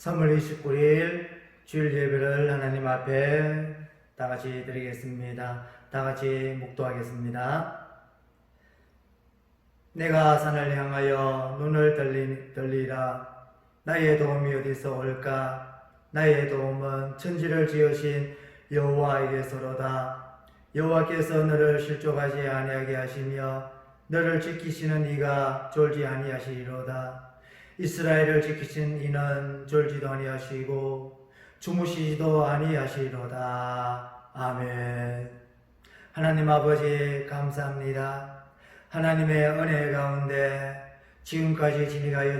3월 29일 주일 예배를 하나님 앞에 다 같이 드리겠습니다. 다 같이 묵도하겠습니다. 내가 산을 향하여 눈을 들리라. 나의 도움이 어디서 올까? 나의 도움은 천지를 지으신 여호와에게서로다. 여호와께서 너를 실족하지 아니하게 하시며 너를 지키시는 이가 졸지 아니하시리로다. 이스라엘을 지키신 이는 졸지도 아니하시고 주무시지도 아니하시리로다. 아멘. 하나님 아버지 감사합니다. 하나님의 은혜 가운데 지금까지 지니하여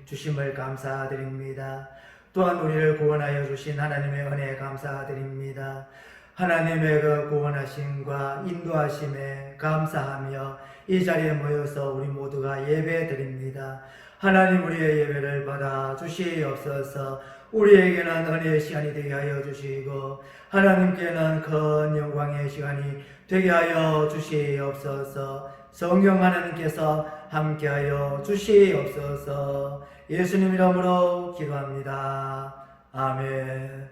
주심을 감사드립니다. 또한 우리를 구원하여 주신 하나님의 은혜 감사드립니다. 하나님의 그 구원하심과 인도하심에 감사하며 이 자리에 모여서 우리 모두가 예배드립니다. 하나님, 우리의 예배를 받아 주시옵소서. 우리에게는 은혜의 시간이 되게 하여 주시고 하나님께는 큰 영광의 시간이 되게 하여 주시옵소서. 성령 하나님께서 함께하여 주시옵소서. 예수님 이름으로 기도합니다. 아멘.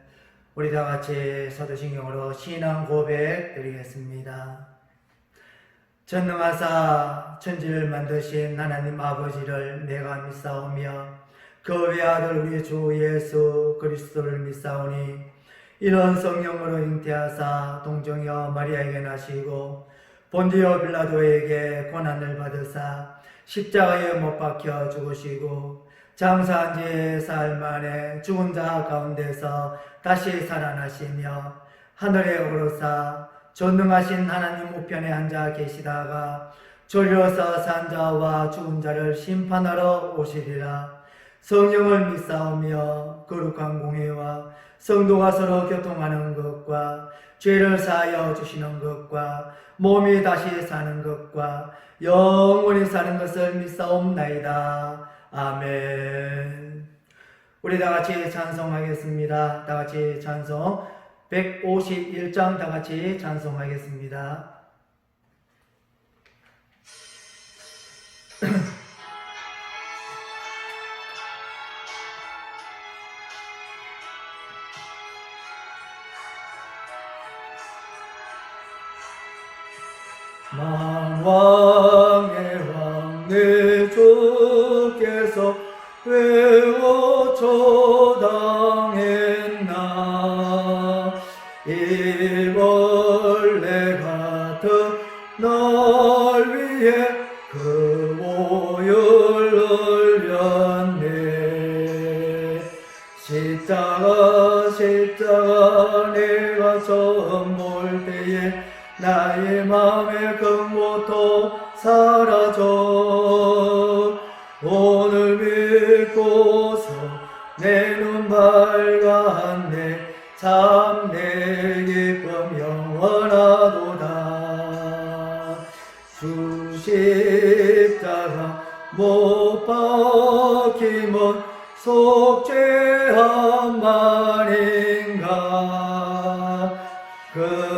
우리 다 같이 사도신경으로 신앙 고백 드리겠습니다. 전능하사 천지를 만드신 하나님 아버지를 내가 믿사오며 그 외아들 우리 주 예수 그리스도를 믿사오니 이런 성령으로 잉태하사 동정여 마리아에게 나시고 본디오 빌라도에게 고난을 받으사 십자가에 못 박혀 죽으시고 장사한 지 사흘 만에 죽은 자 가운데서 다시 살아나시며 하늘에 오르사 전능하신 하나님 우편에 앉아 계시다가 졸려서 산 자와 죽은 자를 심판하러 오시리라. 성령을 믿사오며 거룩한 공회와 성도가 서로 교통하는 것과 죄를 사하여 주시는 것과 몸이 다시 사는 것과 영원히 사는 것을 믿사옵나이다. 아멘. 우리 다 같이 찬송하겠습니다. 다 같이 찬송 151장 다 같이 찬송하겠습니다. 만왕의 왕 내 주께서 외워 초당했나. 이 벌레 같은 널 위해 그 보혈 흘렸네. 십자가 내가 처음 볼 때에 나의 맘의 큰 고통 사라져. 오늘 믿고서 내 눈 밝았네. 참 내 기쁨 영원하도다. 주 십자가 못 박힘은 속죄한 말인가. 그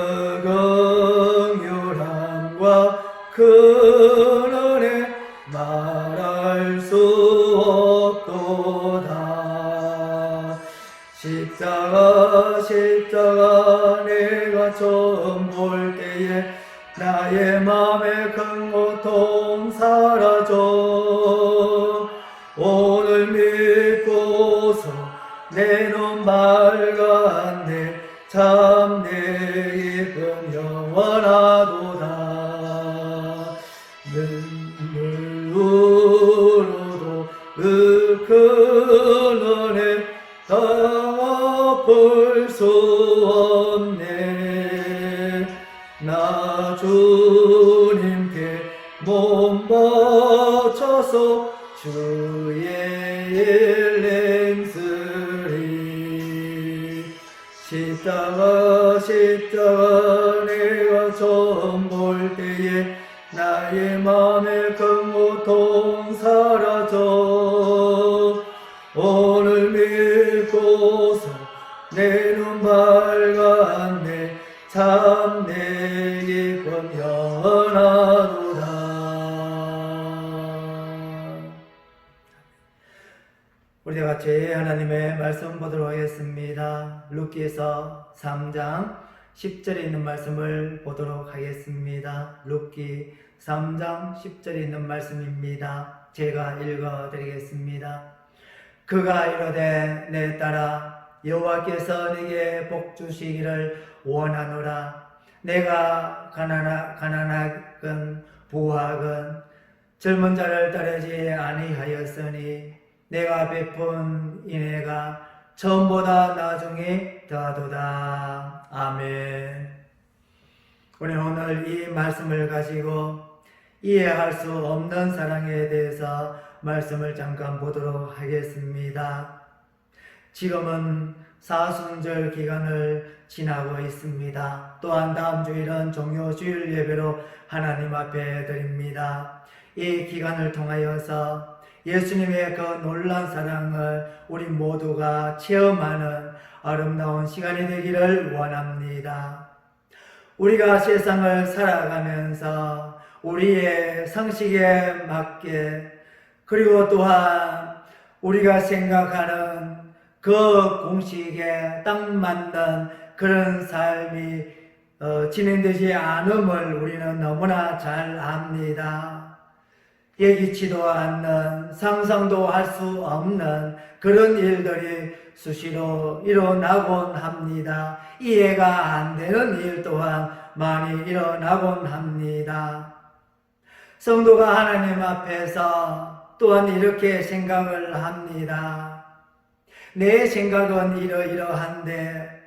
긍휼함과 그 은혜 말할 수 없도다. 십자가 내가 처음 볼 때에 나의 맘의 큰 고통 사라져. 오늘 믿고서 내 눈 밝았네. 참 내 기쁨 영원하도다. 눈물로도 그 은혜 갚을 수 없네. 나 주님께 몸 바쳐서 주의 일 행쓰리. 십자가 내가 처음 볼 때에 나의 맘의 큰 고통 사라져. 오늘 믿고서 내 눈 밝았네. 참 내 기쁨 영원하도다. 우리 다 같이 하나님의 말씀 보도록 하겠습니다. 룻기서 3장 10절에 있는 말씀을 보도록 하겠습니다. 룻기 3장 10절에 있는 말씀입니다. 제가 읽어드리겠습니다. 그가 이르되 내 딸아 여호와께서 네게 복 주시기를 원하노라. 내가 가난하건 부하건 젊은 자를 따르지 아니하였으니 내가 베푼 인애가 처음보다 나중에 더하도다. 아멘. 우리는 오늘 이 말씀을 가지고 이해할 수 없는 사랑에 대해서 말씀을 잠깐 보도록 하겠습니다. 지금은 사순절 기간을 지나고 있습니다. 또한 다음 주일은 종료 주일 예배로 하나님 앞에 드립니다. 이 기간을 통하여서 예수님의 그 놀라운 사랑을 우리 모두가 체험하는 아름다운 시간이 되기를 원합니다. 우리가 세상을 살아가면서 우리의 상식에 맞게 그리고 또한 우리가 생각하는 그 공식에 딱 맞는 그런 삶이 진행되지 않음을 우리는 너무나 잘 압니다. 예기치도 않는 상상도 할 수 없는 그런 일들이 수시로 일어나곤 합니다. 이해가 안 되는 일 또한 많이 일어나곤 합니다. 성도가 하나님 앞에서 또한 이렇게 생각을 합니다. 내 생각은 이러이러한데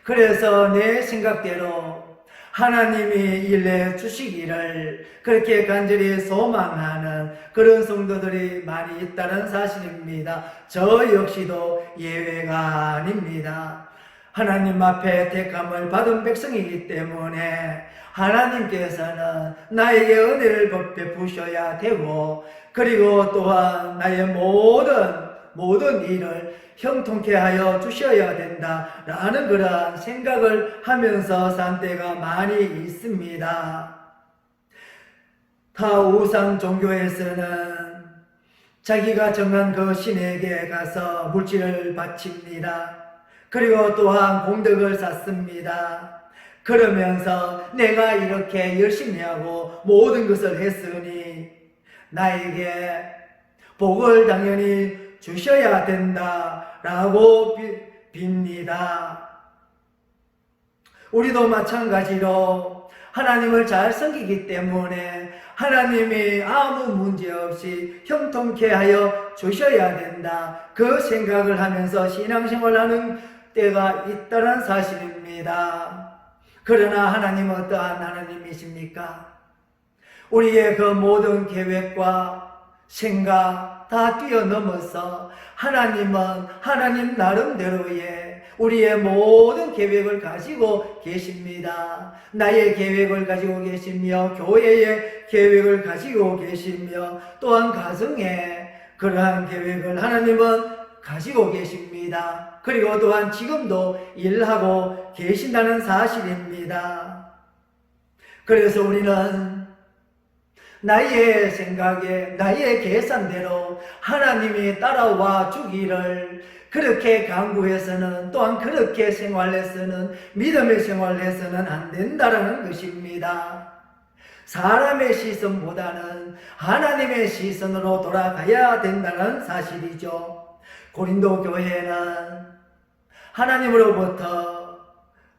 그래서 내 생각대로 하나님이 일내 주시기를 그렇게 간절히 소망하는 그런 성도들이 많이 있다는 사실입니다. 저 역시도 예외가 아닙니다. 하나님 앞에 택함을 받은 백성이기 때문에 하나님께서는 나에게 은혜를 베푸셔야 되고 그리고 또한 나의 모든 일을 형통케 하여 주셔야 된다라는 그런 생각을 하면서 산 때가 많이 있습니다. 타 우상 종교에서는 자기가 정한 그 신에게 가서 물질을 바칩니다. 그리고 또한 공덕을 쌓습니다. 그러면서 내가 이렇게 열심히 하고 모든 것을 했으니 나에게 복을 당연히 주셔야 된다라고 빕니다. 우리도 마찬가지로 하나님을 잘 섬기기 때문에 하나님이 아무 문제 없이 형통케 하여 주셔야 된다. 그 생각을 하면서 신앙생활하는 때가 있다는 사실입니다. 그러나 하나님은 어떠한 하나님이십니까? 우리의 그 모든 계획과 생각 다 뛰어넘어서 하나님은 하나님 나름대로의 우리의 모든 계획을 가지고 계십니다. 나의 계획을 가지고 계시며 교회의 계획을 가지고 계시며 또한 가정의 그러한 계획을 하나님은 가지고 계십니다. 그리고 또한 지금도 일하고 계신다는 사실입니다. 그래서 우리는 나의 생각에 나의 계산대로 하나님이 따라와 주기를 그렇게 강구해서는 또한 그렇게 생활해서는 믿음의 생활해서는 안 된다라는 것입니다. 사람의 시선보다는 하나님의 시선으로 돌아가야 된다는 사실이죠. 고린도 교회는 하나님으로부터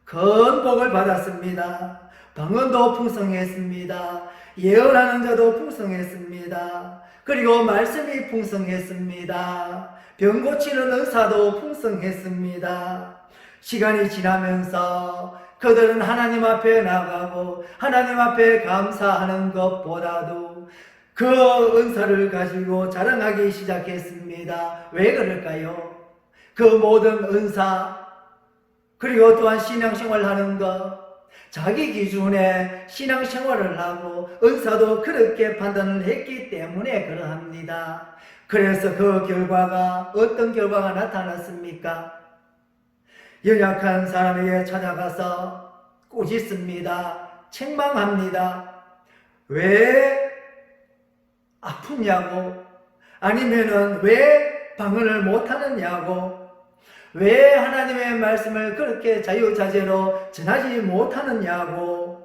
큰 복을 받았습니다. 방언도 풍성했습니다. 예언하는 자도 풍성했습니다. 그리고 말씀이 풍성했습니다. 병 고치는 은사도 풍성했습니다. 시간이 지나면서 그들은 하나님 앞에 나가고 하나님 앞에 감사하는 것보다도 그 은사를 가지고 자랑하기 시작했습니다. 왜 그럴까요? 그 모든 은사 그리고 또한 신앙생활하는 것 자기 기준에 신앙생활을 하고 은사도 그렇게 판단을 했기 때문에 그러합니다. 그래서 그 결과가 어떤 결과가 나타났습니까? 연약한 사람에게 찾아가서 꾸짖습니다. 책망합니다. 왜 아프냐고 아니면은 왜 방언을 못하느냐고, 왜 하나님의 말씀을 그렇게 자유자재로 전하지 못하느냐고,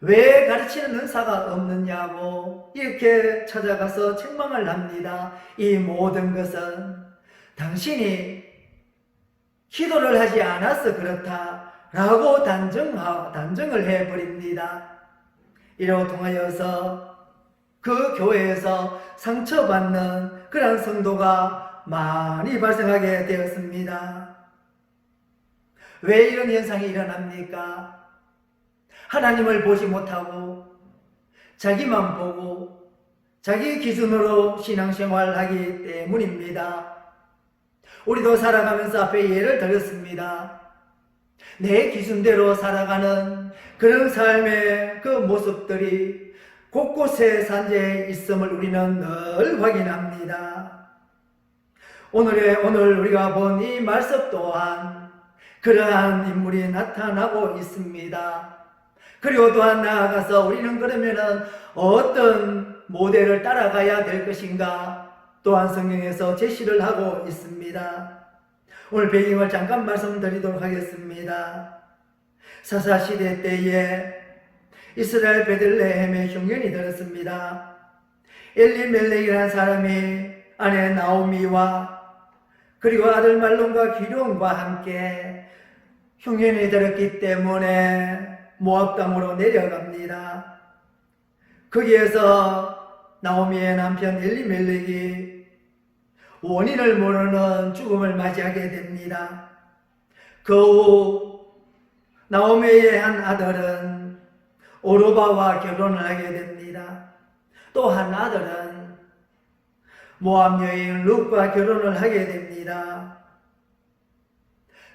왜 가르치는 은사가 없느냐고 이렇게 찾아가서 책망을 합니다. 이 모든 것은 당신이 기도를 하지 않아서 그렇다라고 단정을 해버립니다. 이러고 통하여서 그 교회에서 상처받는 그런 성도가 많이 발생하게 되었습니다. 왜 이런 현상이 일어납니까? 하나님을 보지 못하고 자기만 보고 자기 기준으로 신앙생활을 하기 때문입니다. 우리도 살아가면서 앞에 예를 들었습니다. 내 기준대로 살아가는 그런 삶의 그 모습들이 곳곳에 산재해 있음을 우리는 늘 확인합니다. 오늘 우리가 본 이 말씀 또한 그러한 인물이 나타나고 있습니다. 그리고 또한 나아가서 우리는 그러면은 어떤 모델을 따라가야 될 것인가 또한 성경에서 제시를 하고 있습니다. 오늘 배경을 잠깐 말씀드리도록 하겠습니다. 사사시대 때에 이스라엘 베들레헴에 흉년이 들었습니다. 엘리멜렉이라는 사람이 아내 나오미와 그리고 아들 말론과 기룡과 함께 흉년이 들었기 때문에 모압 땅으로 내려갑니다. 거기에서 나오미의 남편 엘리멜렉이 원인을 모르는 죽음을 맞이하게 됩니다. 그 후 나오미의 한 아들은 오르바와 결혼을 하게 됩니다. 또 한 아들은 모압 여인 룻과 결혼을 하게 됩니다.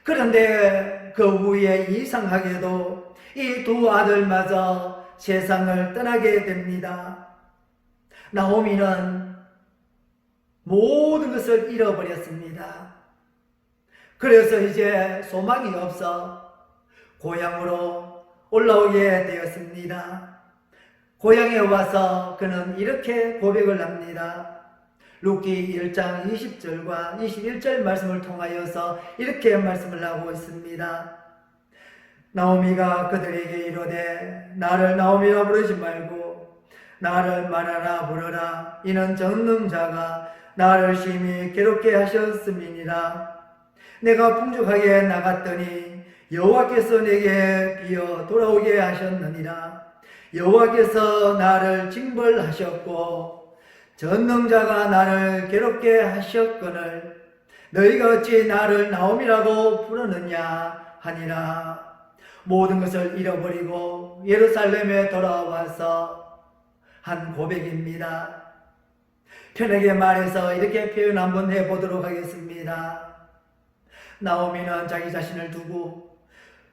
그런데 그 후에 이상하게도 이 두 아들마저 세상을 떠나게 됩니다. 나오미는 모든 것을 잃어버렸습니다. 그래서 이제 소망이 없어 고향으로 올라오게 되었습니다. 고향에 와서 그는 이렇게 고백을 합니다. 룻기 1장 20절과 21절 말씀을 통하여서 이렇게 말씀을 하고 있습니다. 나오미가 그들에게 이르되 나를 나오미라 부르지 말고 나를 마라라 부르라. 이는 전능자가 나를 심히 괴롭게 하셨음이니라. 내가 풍족하게 나갔더니 여호와께서 내게 비어 돌아오게 하셨느니라. 여호와께서 나를 징벌하셨고 전능자가 나를 괴롭게 하셨거늘 너희가 어찌 나를 나오미라고 부르느냐 하니라. 모든 것을 잃어버리고 예루살렘에 돌아와서 한 고백입니다. 편하게 말해서 이렇게 표현 한번 해보도록 하겠습니다. 나오미는 자기 자신을 두고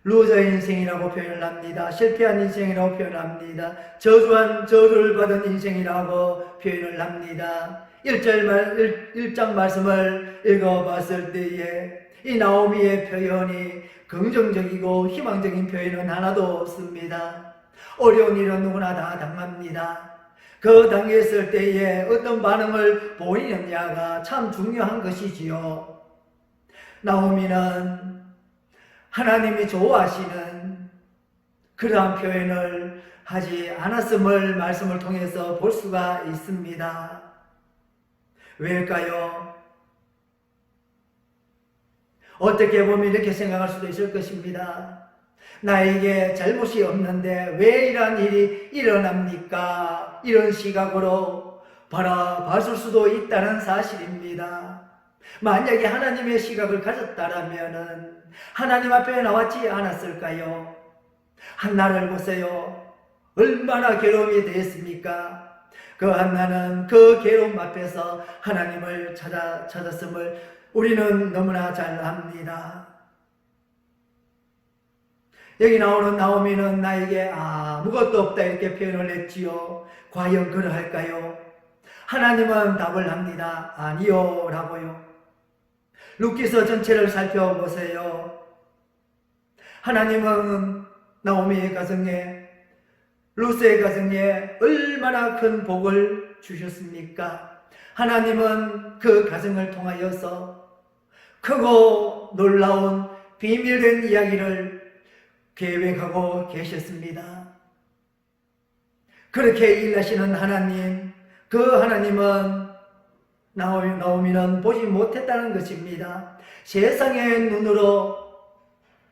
루저 인생이라고 표현을 합니다. 실패한 인생이라고 표현합니다. 저주를 받은 인생이라고 표현을 합니다. 1장 말씀을 읽어봤을 때에 이 나오미의 표현이 긍정적이고 희망적인 표현은 하나도 없습니다. 어려운 일은 누구나 다 당합니다. 그 당했을 때에 어떤 반응을 보이느냐가 참 중요한 것이지요. 나오미는 하나님이 좋아하시는 그러한 표현을 하지 않았음을 말씀을 통해서 볼 수가 있습니다. 왜일까요? 어떻게 보면 이렇게 생각할 수도 있을 것입니다. 나에게 잘못이 없는데 왜 이러한 일이 일어납니까? 이런 시각으로 바라봤을 수도 있다는 사실입니다. 만약에 하나님의 시각을 가졌다면 하나님 앞에 나왔지 않았을까요? 한나를 보세요. 얼마나 괴로움이 되었습니까? 그 한나는 그 괴로움 앞에서 하나님을 찾았음을 우리는 너무나 잘 압니다. 여기 나오는 나오미는 나에게 아무것도 없다 이렇게 표현을 했지요. 과연 그러할까요? 하나님은 답을 합니다. 아니요 라고요. 룻기서 전체를 살펴보세요. 하나님은 나오미의 가정에 룻의 가정에 얼마나 큰 복을 주셨습니까? 하나님은 그 가정을 통하여서 크고 놀라운 비밀된 이야기를 계획하고 계셨습니다. 그렇게 일하시는 하나님, 그 하나님은 나오미는 보지 못했다는 것입니다. 세상의 눈으로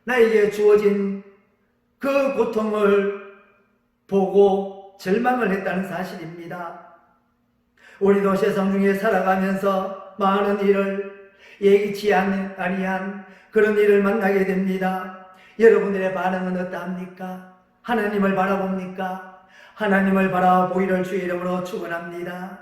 나에게 주어진 그 고통을 보고 절망을 했다는 사실입니다. 우리도 세상 중에 살아가면서 많은 일을 예기치 아니한 그런 일을 만나게 됩니다. 여러분들의 반응은 어떠합니까? 하나님을 바라봅니까? 하나님을 바라보기를 주의 이름으로 축원합니다.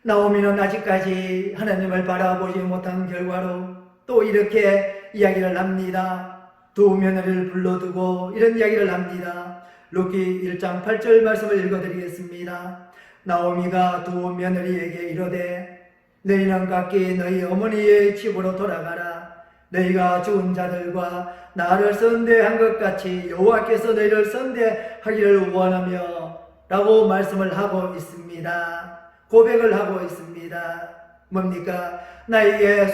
나오미는 아직까지 하나님을 바라보지 못한 결과로 또 이렇게 이야기를 합니다. 두 며느리를 불러두고 이런 이야기를 합니다. 룻기 1장 8절 말씀을 읽어드리겠습니다. 나오미가 두 며느리에게 이르되 너희는 각기 너희 어머니의 집으로 돌아가라. 너희가 죽은 자들과 나를 선대한 것 같이 여호와께서 너희를 선대하기를 원하며 라고 말씀을 하고 있습니다. 고백을 하고 있습니다. 뭡니까? 나에게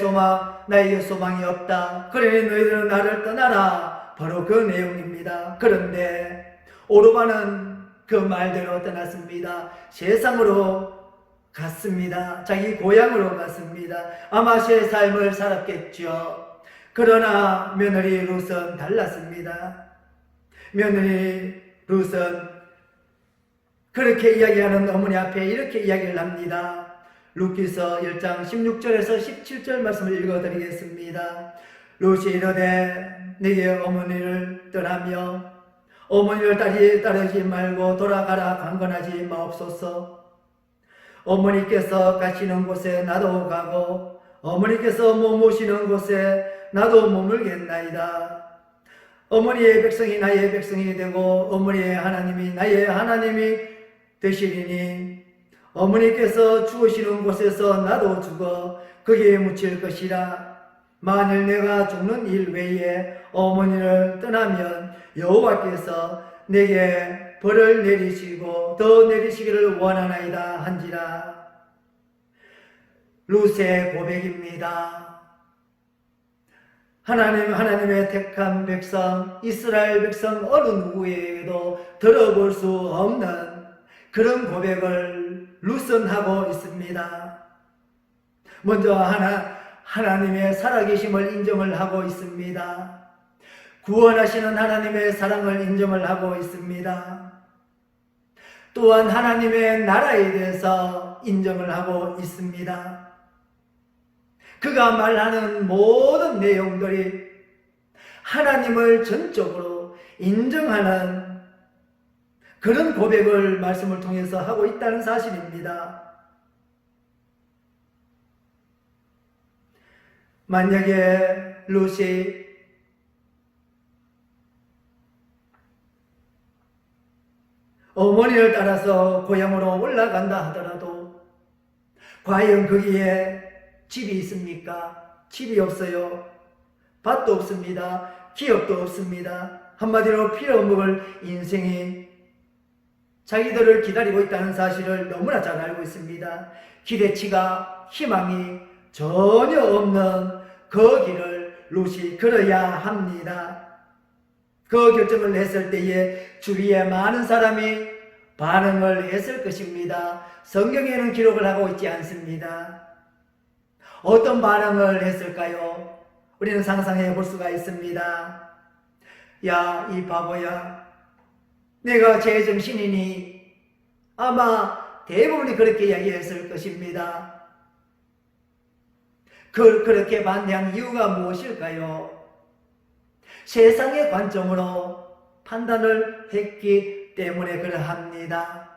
소망이 없다. 그러니 너희들은 나를 떠나라. 바로 그 내용입니다. 그런데 오르바는 그 말대로 떠났습니다. 세상으로 갔습니다. 자기 고향으로 갔습니다. 아마 새 삶을 살았겠죠. 그러나 며느리 룻은 달랐습니다. 며느리 룻은 그렇게 이야기하는 어머니 앞에 이렇게 이야기를 합니다. 룻기서 1장 16절에서 17절 말씀을 읽어드리겠습니다. 룻이 이르되 네게 어머니를 떠나며 어머니를 따르지 말고 돌아가라 강건하지 마옵소서. 어머니께서 가시는 곳에 나도 가고 어머니께서 머무시는 곳에 나도 머물겠나이다. 어머니의 백성이 나의 백성이 되고 어머니의 하나님이 나의 하나님이 되시리니 어머니께서 죽으시는 곳에서 나도 죽어 거기에 묻힐 것이라. 만일 내가 죽는 일 외에 어머니를 떠나면 여호와께서 내게 벌을 내리시고 더 내리시기를 원하나이다 한지라. 룻의 고백입니다. 하나님의 택한 백성, 이스라엘 백성 어느 누구에게도 들어볼 수 없는 그런 고백을 룻은 하고 있습니다. 먼저 하나님의 살아계심을 인정을 하고 있습니다. 구원하시는 하나님의 사랑을 인정을 하고 있습니다. 또한 하나님의 나라에 대해서 인정을 하고 있습니다. 그가 말하는 모든 내용들이 하나님을 전적으로 인정하는 그런 고백을 말씀을 통해서 하고 있다는 사실입니다. 만약에 룻이 어머니를 따라서 고향으로 올라간다 하더라도 과연 거기에 집이 있습니까? 집이 없어요. 밭도 없습니다. 기업도 없습니다. 한마디로 필요먹을 인생이 자기들을 기다리고 있다는 사실을 너무나 잘 알고 있습니다. 기대치가 희망이 전혀 없는 그 길을 룻이 걸어야 합니다. 그 결정을 했을 때에 주위에 많은 사람이 반응을 했을 것입니다. 성경에는 기록을 하고 있지 않습니다. 어떤 반응을 했을까요? 우리는 상상해 볼 수가 있습니다. 야, 이 바보야. 내가 제정신이니 아마 대부분이 그렇게 이야기했을 것입니다. 그렇게 반대한 이유가 무엇일까요? 세상의 관점으로 판단을 했기 때문에 그러합니다.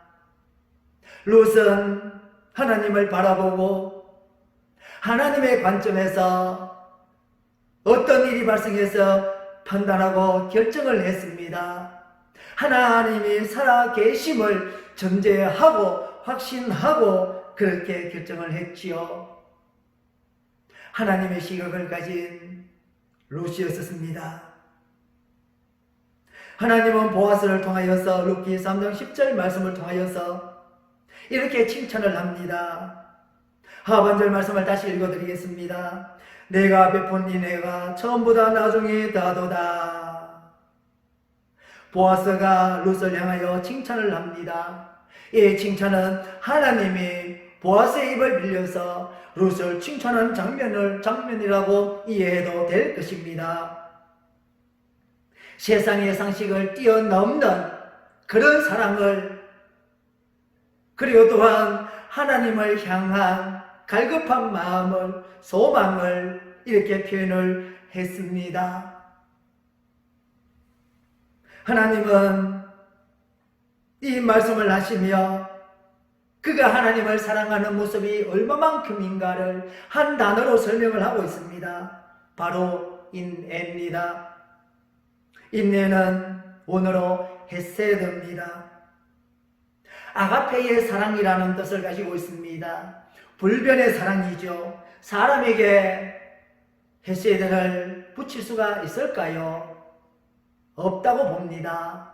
룻은 하나님을 바라보고 하나님의 관점에서 어떤 일이 발생해서 판단하고 결정을 했습니다. 하나님이 살아계심을 전제하고 확신하고 그렇게 결정을 했지요. 하나님의 시각을 가진 룻이었습니다. 하나님은 보아스를 통하여서 룻기 3장 10절 말씀을 통하여서 이렇게 칭찬을 합니다. 하반절 말씀을 다시 읽어드리겠습니다. 내가 베푼 인애가 처음보다 나중에 더하도다. 보아스가 룻을 향하여 칭찬을 합니다. 이 칭찬은 하나님이 보아스의 입을 빌려서 룻을 칭찬한 장면이라고 이해해도 될 것입니다. 세상의 상식을 뛰어넘는 그런 사랑을, 그리고 또한 하나님을 향한 갈급한 마음을, 소망을 이렇게 표현을 했습니다. 하나님은 이 말씀을 하시며 그가 하나님을 사랑하는 모습이 얼마만큼인가를 한 단어로 설명을 하고 있습니다. 바로 인애입니다. 인애는 원어로 헤세드입니다. 아가페의 사랑이라는 뜻을 가지고 있습니다. 불변의 사랑이죠. 사람에게 헤세드를 붙일 수가 있을까요? 없다고 봅니다.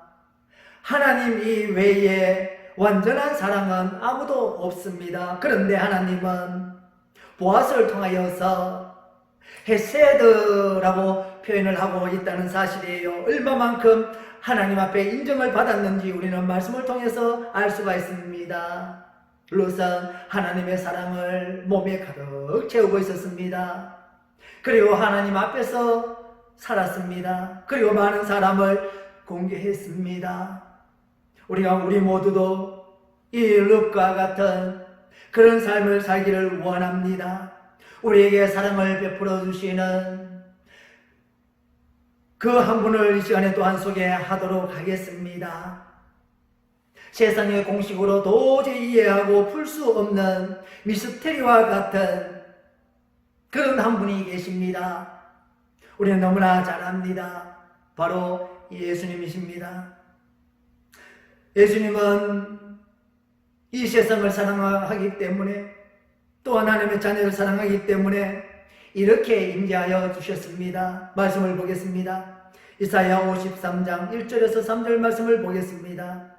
하나님 이외에 완전한 사랑은 아무도 없습니다. 그런데 하나님은 보아스를 통하여서 헤세드라고 표현을 하고 있다는 사실이에요. 얼마만큼 하나님 앞에 인정을 받았는지 우리는 말씀을 통해서 알 수가 있습니다. 룻은 하나님의 사랑을 몸에 가득 채우고 있었습니다. 그리고 하나님 앞에서 살았습니다. 그리고 많은 사람을 공개했습니다. 우리 모두도 이 룻과 같은 그런 삶을 살기를 원합니다. 우리에게 사랑을 베풀어 주시는 그 한 분을 이 시간에 또한 소개하도록 하겠습니다. 세상의 공식으로 도저히 이해하고 풀 수 없는 미스테리와 같은 그런 한 분이 계십니다. 우리는 너무나 잘 압니다. 바로 예수님이십니다. 예수님은 이 세상을 사랑하기 때문에, 또 하나님의 자녀를 사랑하기 때문에 이렇게 임재하여 주셨습니다. 말씀을 보겠습니다. 이사야 53장 1절에서 3절 말씀을 보겠습니다.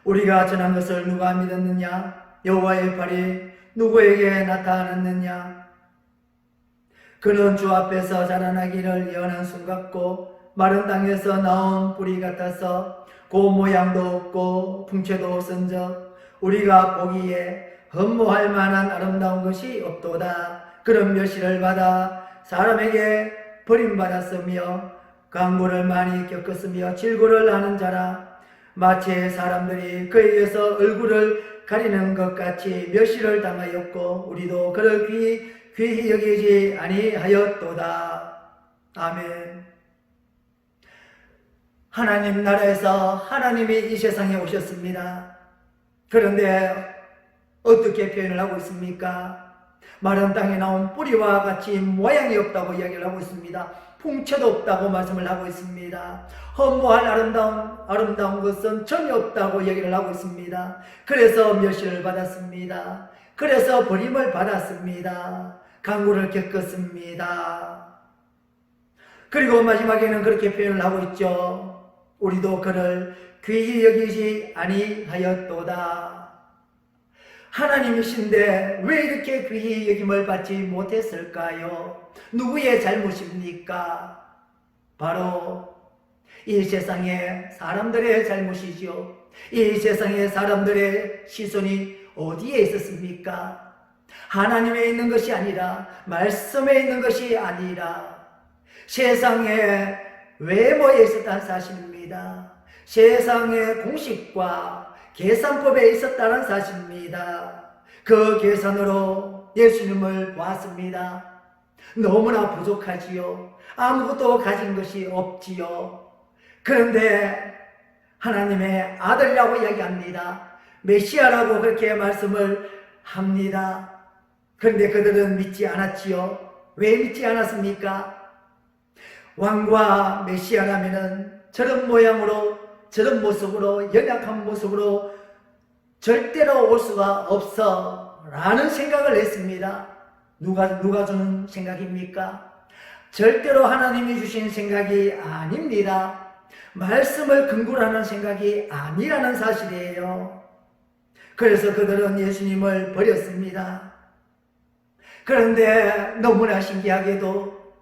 우리가 전한 것을 누가 믿었느냐? 여호와의 발이 누구에게 나타났느냐? 그는 주 앞에서 자라나기를 예언한 순 같고 마른 땅에서 나온 뿌리 같아서 고 모양도 없고 풍채도 없은즉 우리가 보기에 흠모할 만한 아름다운 것이 없도다. 그런 멸시를 받아 사람에게 버림받았으며 강고를 많이 겪었으며 질고를 하는 자라. 마치 사람들이 그에게서 얼굴을 가리는 것 같이 멸시를 당하였고 우리도 그를 귀히 여기지 아니하였도다. 아멘. 하나님 나라에서 하나님이 이 세상에 오셨습니다. 그런데 어떻게 표현을 하고 있습니까? 마른 땅에 나온 뿌리와 같이 모양이 없다고 이야기를 하고 있습니다. 풍채도 없다고 말씀을 하고 있습니다. 흠모할 아름다운 것은 전혀 없다고 이야기를 하고 있습니다. 그래서 멸시를 받았습니다. 그래서 버림을 받았습니다. 강구를 겪었습니다. 그리고 마지막에는 그렇게 표현을 하고 있죠. 우리도 그를 귀히 여기지 아니하였도다. 하나님이신데 왜 이렇게 귀히 여김을 받지 못했을까요? 누구의 잘못입니까? 바로 이 세상의 사람들의 잘못이죠. 이 세상의 사람들의 시선이 어디에 있었습니까? 하나님에 있는 것이 아니라, 말씀에 있는 것이 아니라 세상의 외모에 있었다는 사실입니다. 세상의 공식과 계산법에 있었다는 사실입니다. 그 계산으로 예수님을 보았습니다. 너무나 부족하지요. 아무것도 가진 것이 없지요. 그런데 하나님의 아들이라고 이야기합니다. 메시아라고 그렇게 말씀을 합니다. 그런데 그들은 믿지 않았지요. 왜 믿지 않았습니까? 왕과 메시아라면은 저런 모양으로, 저런 모습으로, 연약한 모습으로 절대로 올 수가 없어 라는 생각을 했습니다. 누가 주는 생각입니까? 절대로 하나님이 주신 생각이 아닙니다. 말씀을 근거로 하는 생각이 아니라는 사실이에요. 그래서 그들은 예수님을 버렸습니다. 그런데 너무나 신기하게도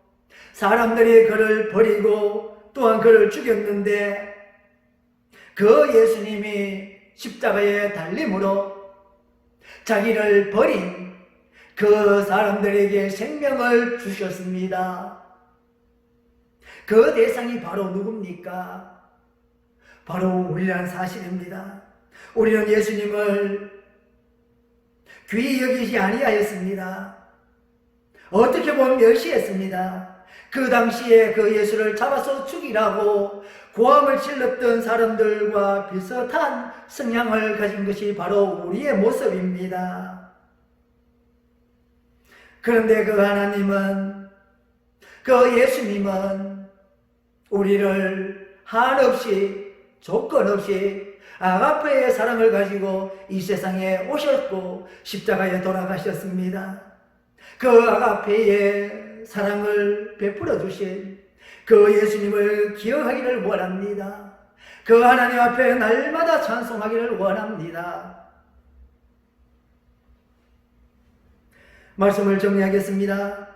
사람들이 그를 버리고 또한 그를 죽였는데 그 예수님이 십자가에 달림으로 자기를 버린 그 사람들에게 생명을 주셨습니다. 그 대상이 바로 누굽니까? 바로 우리라는 사실입니다. 우리는 예수님을 귀히 여기지 아니하였습니다. 어떻게 보면 멸시했습니다. 그 당시에 그 예수를 잡아서 죽이라고 고함을 질렀던 사람들과 비슷한 성향을 가진 것이 바로 우리의 모습입니다. 그런데 그 하나님은, 그 예수님은 우리를 한없이 조건 없이 아가페의 사랑을 가지고 이 세상에 오셨고 십자가에 돌아가셨습니다. 그 아가페의 사랑을 베풀어 주신 그 예수님을 기억하기를 원합니다. 그 하나님 앞에 날마다 찬송하기를 원합니다. 말씀을 정리하겠습니다.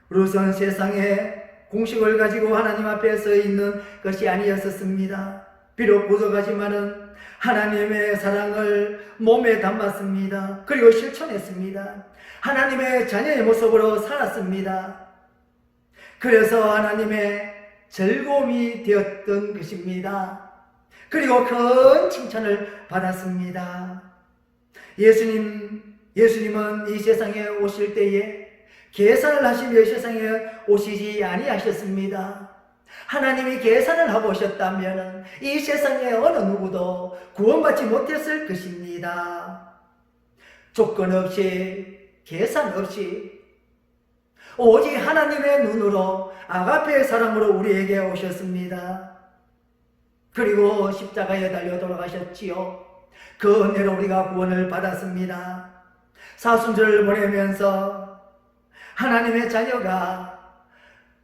우선 세상에 공식을 가지고 하나님 앞에 서 있는 것이 아니었었습니다. 비록 부족하지만은 하나님의 사랑을 몸에 담았습니다. 그리고 실천했습니다. 하나님의 자녀의 모습으로 살았습니다. 그래서 하나님의 즐거움이 되었던 것입니다. 그리고 큰 칭찬을 받았습니다. 예수님은 이 세상에 오실 때에 계산을 하시며 이 세상에 오시지 아니하셨습니다. 하나님이 계산을 하고 오셨다면 이 세상에 어느 누구도 구원받지 못했을 것입니다. 조건 없이, 계산 없이 오직 하나님의 눈으로 아가페의 사랑으로 우리에게 오셨습니다. 그리고 십자가에 달려 돌아가셨지요. 그 은혜로 우리가 구원을 받았습니다. 사순절을 보내면서 하나님의 자녀가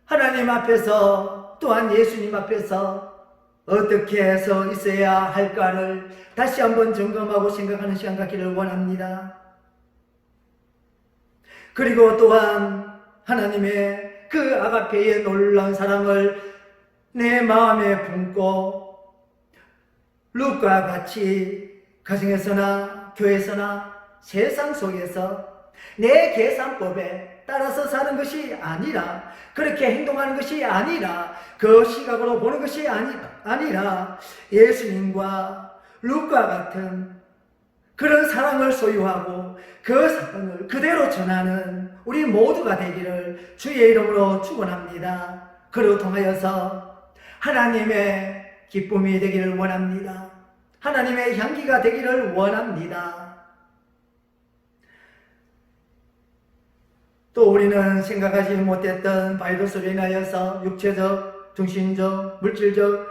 하나님 앞에서 또한 예수님 앞에서 어떻게 해서 있어야 할까를 다시 한번 점검하고 생각하는 시간 갖기를 원합니다. 그리고 또한 하나님의 그 아가페의 놀라운 사랑을 내 마음에 품고 룻과 같이 가정에서나 교회에서나 세상 속에서 내 계산법에 따라서 사는 것이 아니라, 그렇게 행동하는 것이 아니라, 그 시각으로 보는 것이 아니라 예수님과 룻과 같은 그런 사랑을 소유하고 그 사랑을 그대로 전하는 우리 모두가 되기를 주의 이름으로 축원합니다. 그로 통하여서 하나님의 기쁨이 되기를 원합니다. 하나님의 향기가 되기를 원합니다. 또 우리는 생각하지 못했던 바이러스로 인하여서 육체적, 정신적, 물질적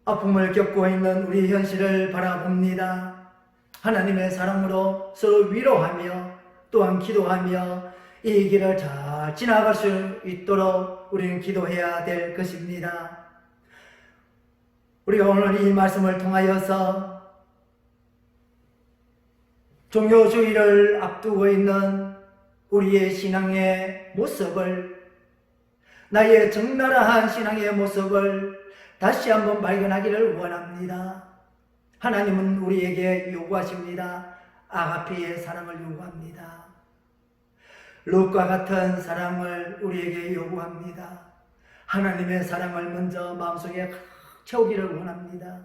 아픔을 겪고 있는 우리 현실을 바라봅니다. 하나님의 사랑으로 서로 위로하며 또한 기도하며 이 길을 잘 지나갈 수 있도록 우리는 기도해야 될 것입니다. 우리가 오늘 이 말씀을 통하여서 종료주의를 앞두고 있는 우리의 신앙의 모습을, 나의 적나라한 신앙의 모습을 다시 한번 발견하기를 원합니다. 하나님은 우리에게 요구하십니다. 아가페의 사랑을 요구합니다. 룻과 같은 사랑을 우리에게 요구합니다. 하나님의 사랑을 먼저 마음속에 채우기를 원합니다.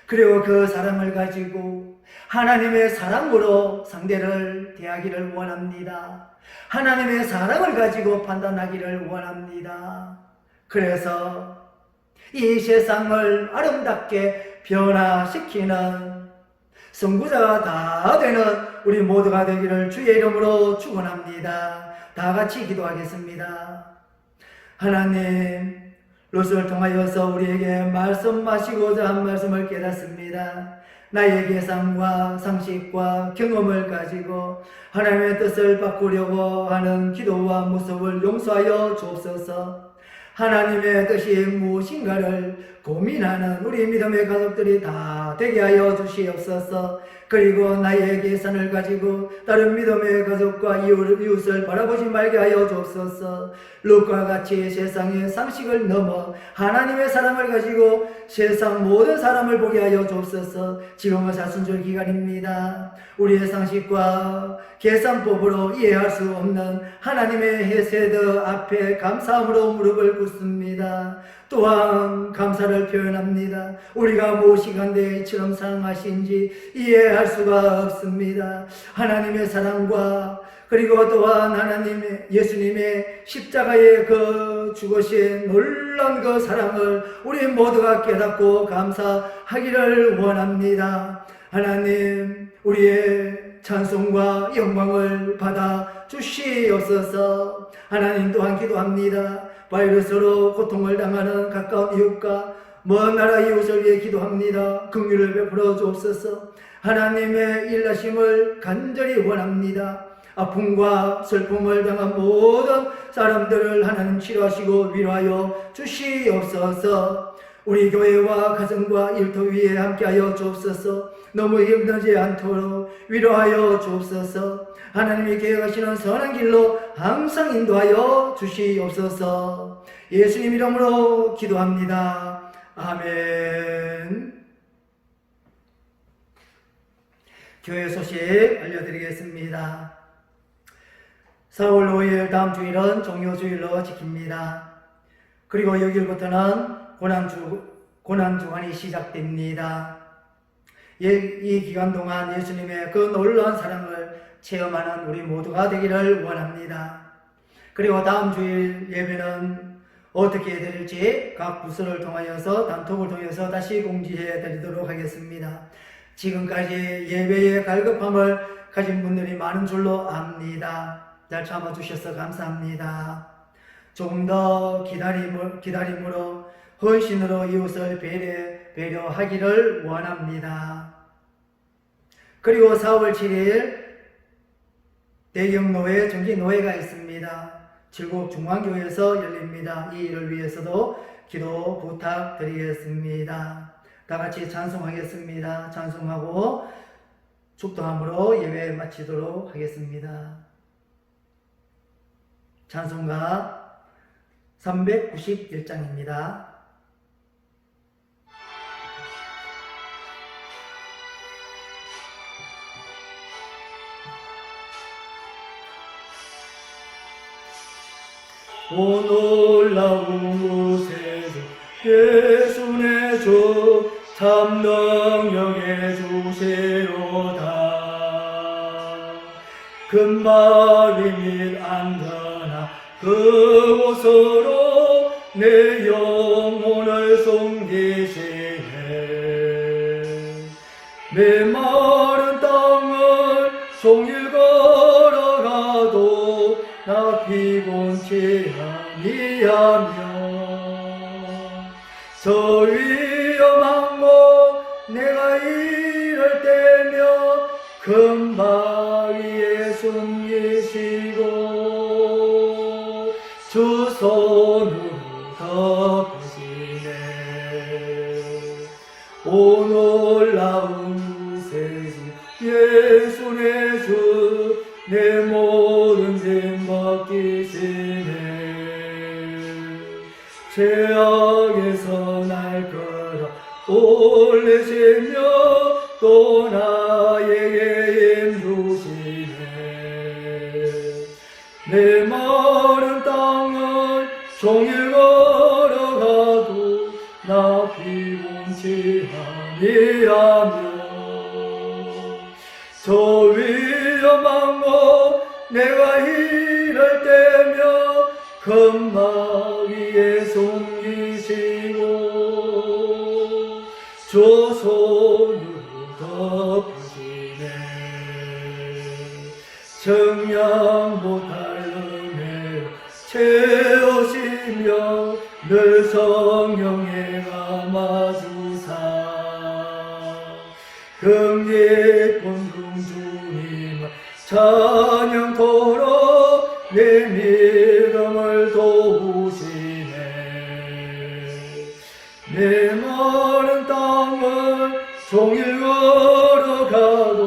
그리고 그 사랑을 가지고 하나님의 사랑으로 상대를 대하기를 원합니다. 하나님의 사랑을 가지고 판단하기를 원합니다. 그래서 이 세상을 아름답게 변화시키는 선구자가 다 되는 우리 모두가 되기를 주의 이름으로 축원합니다. 다 같이 기도하겠습니다. 하나님, 룻을 통하여서 우리에게 말씀하시고자 한 말씀을 깨닫습니다. 나의 계산과 상식과 경험을 가지고 하나님의 뜻을 바꾸려고 하는 기도와 모습을 용서하여 주옵소서. 하나님의 뜻이 무엇인가를 고민하는 우리 믿음의 가족들이 다 되게 하여 주시옵소서. 그리고 나의 계산을 가지고 다른 믿음의 가족과 이웃을 바라보지 말게 하여 주옵소서. 룻과 같이 세상의 상식을 넘어 하나님의 사랑을 가지고 세상 모든 사람을 보게 하여 주옵소서. 지금은 사순절 기간입니다. 우리의 상식과 계산법으로 이해할 수 없는 하나님의 헤세드 앞에 감사함으로 무릎을 꿇습니다. 또한 감사를 표현합니다. 우리가 무엇이간데 이처럼 사랑하신지 이해할 수가 없습니다. 하나님의 사랑과 그리고 또한 하나님의 예수님의 십자가의 그 죽으신 놀라운 그 사랑을 우리 모두가 깨닫고 감사하기를 원합니다. 하나님, 우리의 찬송과 영광을 받아 주시옵소서. 하나님 또한 기도합니다. 바이러스로 고통을 당하는 가까운 이웃과 먼 나라 이웃을 위해 기도합니다. 긍휼을 베풀어 주옵소서. 하나님의 일하심을 간절히 원합니다. 아픔과 슬픔을 당한 모든 사람들을 하나님 치료하시고 위로하여 주시옵소서. 우리 교회와 가정과 일터 위에 함께하여 주옵소서. 너무 힘들지 않도록 위로하여 주옵소서. 하나님이 계획하시는 선한 길로 항상 인도하여 주시옵소서. 예수님 이름으로 기도합니다. 아멘. 교회 소식 알려드리겠습니다. 4월 5일 다음 주일은 종료주일로 지킵니다. 그리고 6일부터는 고난주간이 시작됩니다. 이 기간 동안 예수님의 그 놀라운 사랑을 체험하는 우리 모두가 되기를 원합니다. 그리고 다음 주일 예배는 어떻게 해야 될지 각 부서를 통하여서 단톡을 통해서 다시 공지해 드리도록 하겠습니다. 지금까지 예배의 갈급함을 가진 분들이 많은 줄로 압니다. 잘 참아주셔서 감사합니다. 조금 더 기다림으로 헌신으로 이웃을 배려하기를 원합니다. 그리고 4월 7일 대경노회, 정기노회가 있습니다. 칠곡중앙교회에서 열립니다. 이 일을 위해서도 기도 부탁드리겠습니다. 다 같이 찬송하겠습니다. 찬송하고 축도함으로 예배 마치도록 하겠습니다. 찬송가 391장입니다. 오 놀라운 구세주 예수 내 주 참 능력의 주시로다. 금마리 및 안전하 그곳으로 내 영혼을 숨기시네. 메마른 땅을 종일 걸어가도 나 피곤치 아니하며 저 위험한 곳 내가 이럴 때며 금바위에 숨기시고 주 손으로 덮으시네. 오 놀라운 구세주 예수 내 주 내 모든 짐 벗기시네. 죄악에서 날 끌어 올리시며 또 나에게 힘 주시네. 내 마른 땅을 종일 걸어가도 나 피곤치 아니하며 저 위험한 곳 내가 이럴 때며 금마위에 숨기시고 주 손으로 덮으시네. 청량 못할 은혜로 채우시며 늘 성령에 감아주사 긍기쁜 주님을 찬양토록 내 믿음을 도우시네. 내 마른 땅을 종일 걸어가도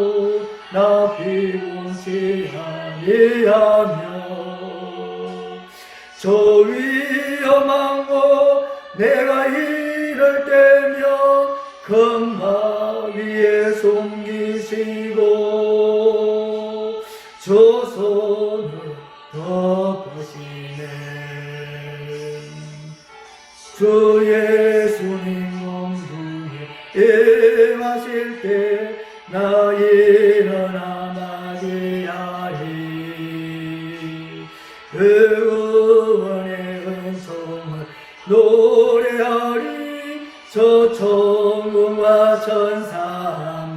예하며 저 위험한 곳 내가 이럴 때면 금마 위에 숨기시고 저 손을 덮으시네. 주 예수님 몸중에 임하실 때 나 일어나 맞이하리. 그 은혜의 은총을 노래하리. 저 천군과 천사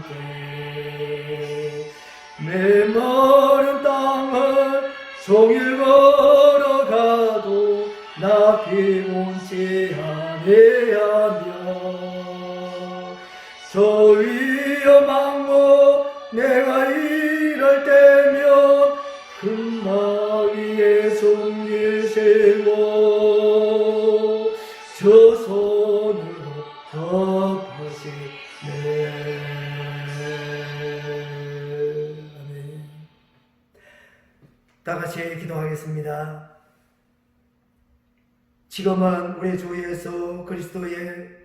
함께 메마른 땅을 종일 걸어가도 나 피곤치 아니하며 저 위험한 곳 내가 이럴 때면 금마 위에 숨기시고 저 손으로 덮으시네. 아멘. 다 같이 기도하겠습니다. 지금은 우리 주 예수 그리스도의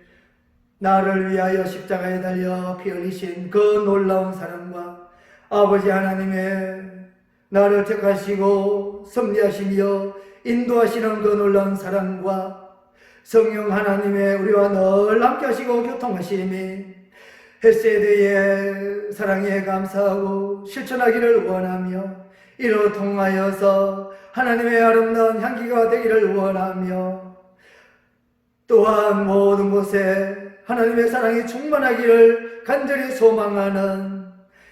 나를 위하여 십자가에 달려 피 흘리신 그 놀라운 사랑과 아버지 하나님의 나를 택하시고 섭리하시며 인도하시는 그 놀라운 사랑과 성령 하나님의 우리와 늘 함께 하시고 교통하심이 헬세대의 사랑에 감사하고 실천하기를 원하며 이로 통하여서 하나님의 아름다운 향기가 되기를 원하며 또한 모든 곳에 하나님의 사랑이 충만하기를 간절히 소망하는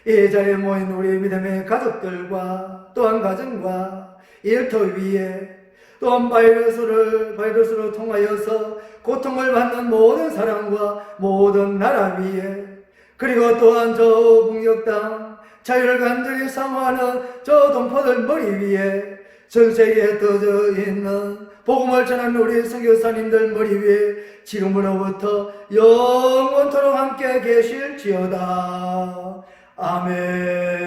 이 자리에 모인 우리 믿음의 가족들과 또한 가정과 일터 위에 또한 바이러스로 통하여서 고통을 받는 모든 사람과 모든 나라 위에 그리고 또한 저 북녘 땅 자유를 간절히 사모하는 저 동포들 머리 위에 전 세계에 떠져 있는 복음을 전하는 우리 선교사님들 머리 위에 지금으로부터 영원토록 함께 계실지어다. 아멘.